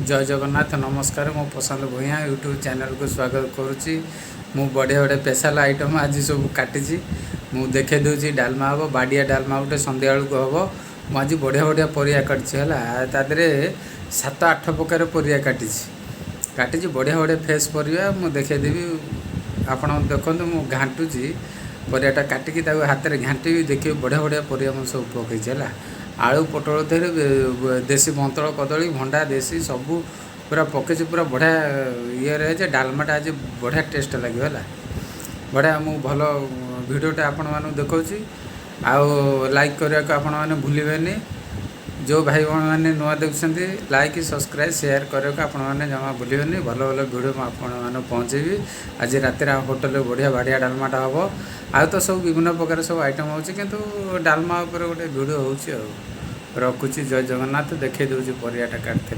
जय जगन्नाथ नमस्कार मो प्रशांत भूया यूट्यूब चैनल को स्वागत करुच्ची। मु बढ़िया बढ़िया स्पेशल आइटम आज सब काटी मु देखे दूसरी डालमा हम बाड़िया डालमा गोटे संध्या बेलू हम मुझे बढ़िया बढ़िया परिया काटी है सात आठ प्रकार परिया काटी बढ़िया बढ़िया फ्रेश परिया मु देखेदेवी आपण देखो मु घाटुची परियाटा काटिकी हाथ में घाटी देखिए बढ़िया बढ़िया परिया मुझे सब पकई है आलू पोटल देर देसी बंतल कदली भंडा देसी सबू पूरा पकई पूरा बढ़िया ये रहे डालमाटा आज बढ़िया टेस्ट लगे है बढ़िया मु भल भिडियोटा आपण मानू देखा आउ लाइक करने को आपण मैंने भूलें जो भाई मैंने नुआ देखुं लाइक सब्सक्राइब शेयर करने को आपण मैंने जमा भूलें भल भल भिडियो मुझे पहुँचेबी आज रात होटेल बढ़िया बाड़िया डालमाटा हम आ तो सब विभिन्न प्रकार सब आइटम हो डालमा उपर गोटे भिडियो हो रखुची। जय जगन्नाथ देखे दूसरी परियाटा काटि